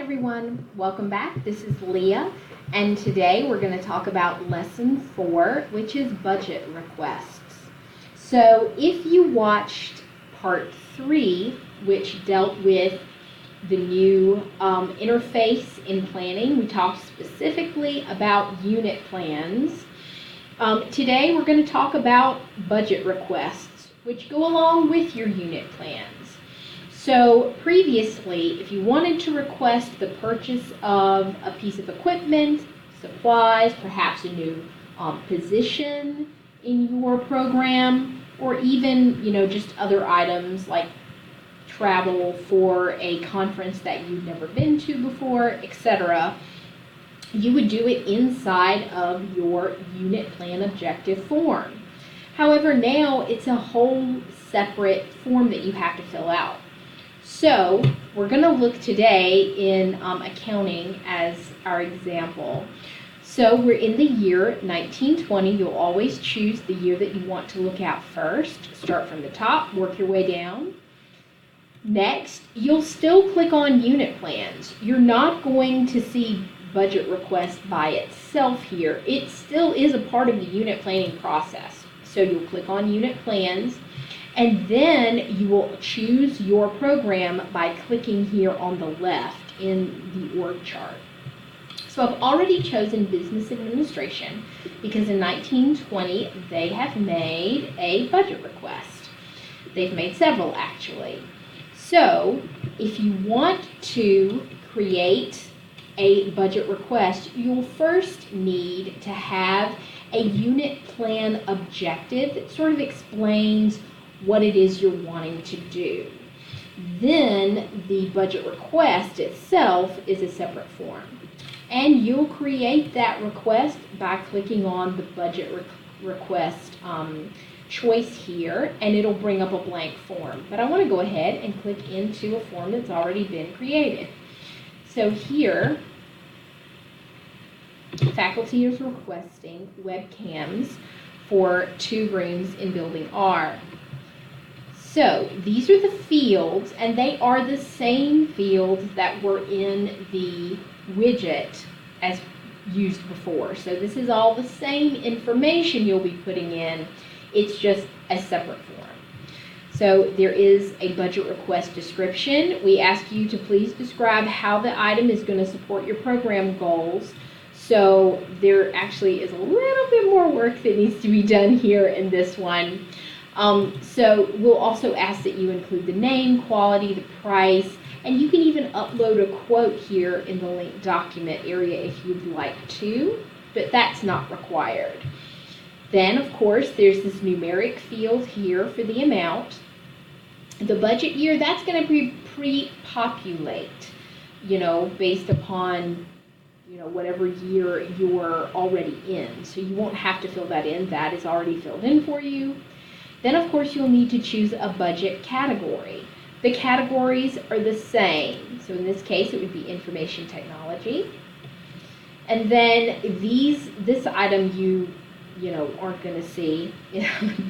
everyone, welcome back. This is Leah, and today we're going to talk about lesson 4, which is budget requests. So if you watched part 3, which dealt with the new interface in planning, we talked specifically about unit plans. Today we're going to talk about budget requests, which go along with your unit plans. So previously, if you wanted to request the purchase of a piece of equipment, supplies, perhaps a new position in your program, or even, just other items like travel for a conference that you've never been to before, etc., you would do it inside of your unit plan objective form. However, now it's a whole separate form that you have to fill out. So we're going to look today in accounting as our example. So we're in the year 1920. You'll always choose the year that you want to look at first. Start from the top, work your way down. Next, you'll still click on unit plans. You're not going to see budget request by itself here. It still is a part of the unit planning process. So you'll click on unit plans, and then you will choose your program by clicking here on the left in the org chart. So I've already chosen Business Administration because in 1920 they have made a budget request. They've made several actually. So if you want to create a budget request, you'll first need to have a unit plan objective that sort of explains what it is you're wanting to do. Then the budget request itself is a separate form. And you'll create that request by clicking on the budget request choice here, and it'll bring up a blank form. But I want to go ahead and click into a form that's already been created. So here, faculty is requesting webcams for 2 rooms in Building R. So these are the fields, and they are the same fields that were in the widget as used before. So this is all the same information you'll be putting in. It's just a separate form. So there is a budget request description. We ask you to please describe how the item is going to support your program goals. So there actually is a little bit more work that needs to be done here in this one. So we'll also ask that you include the name, quality, the price, and you can even upload a quote here in the linked document area if you'd like to, but that's not required. Then, of course, there's this numeric field here for the amount. The budget year, that's going to be pre-populate, based upon whatever year you're already in. So you won't have to fill that in. That is already filled in for you. Then, of course, you'll need to choose a budget category. The categories are the same. So in this case, it would be information technology. And then this item you aren't going to see.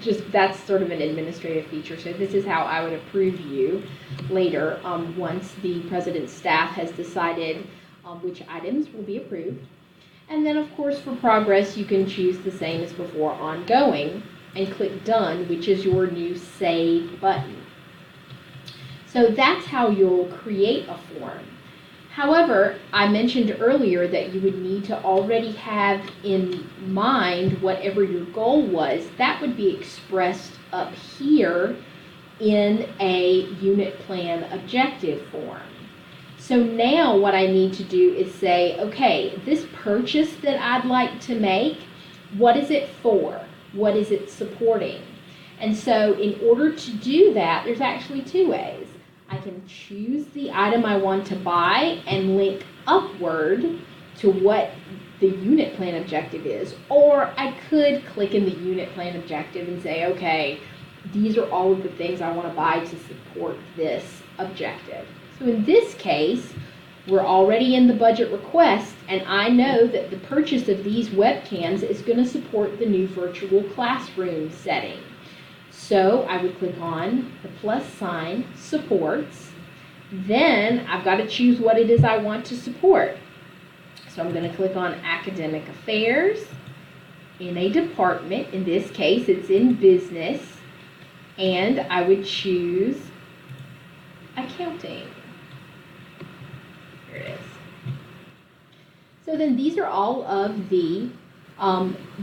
Just that's sort of an administrative feature. So this is how I would approve you later once the president's staff has decided which items will be approved. And then, of course, for progress, you can choose the same as before, ongoing, and click Done, which is your new Save button. So that's how you'll create a form. However, I mentioned earlier that you would need to already have in mind whatever your goal was. That would be expressed up here in a unit plan objective form. So now what I need to do is say, okay, this purchase that I'd like to make, what is it for? What is it supporting? And so in order to do that, there's actually 2 ways. I can choose the item I want to buy and link upward to what the unit plan objective is, or I could click in the unit plan objective and say, okay, these are all of the things I want to buy to support this objective. So in this case, we're already in the budget request, and I know that the purchase of these webcams is going to support the new virtual classroom setting. So I would click on the plus sign, supports, Then I've got to choose what it is I want to support. So I'm going to click on Academic Affairs in a department. In this case, it's in business. And I would choose accounting. Here it is. So then these are all of the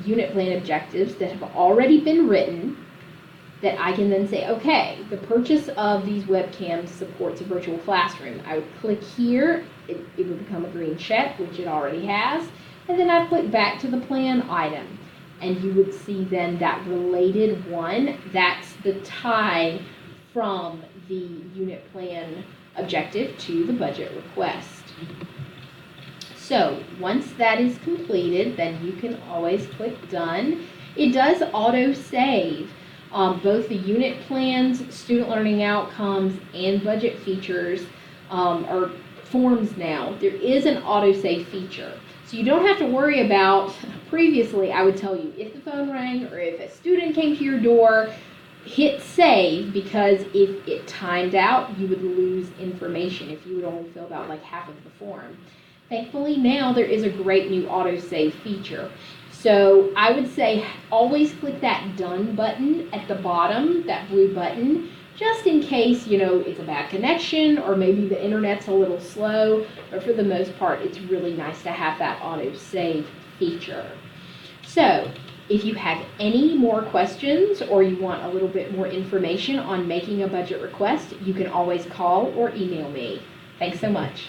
unit plan objectives that have already been written that I can then say, okay, the purchase of these webcams supports a virtual classroom. I would click here, it would become a green check, which it already has, and then I click back to the plan item. And you would see then that related one, that's the tie from the unit plan objective to the budget request. So once that is completed, then you can always click done. It does auto save both the unit plans, student learning outcomes, and budget features or forms now. There is an auto save feature. So you don't have to worry about, previously I would tell you if the phone rang or if a student came to your door, hit save, because if it timed out, you would lose information if you would only filled out like half of the form. Thankfully now there is a great new autosave feature. So I would say always click that done button at the bottom, that blue button, just in case, you know, it's a bad connection or maybe the internet's a little slow, but for the most part it's really nice to have that autosave feature. So if you have any more questions or you want a little bit more information on making a budget request, you can always call or email me. Thanks so much.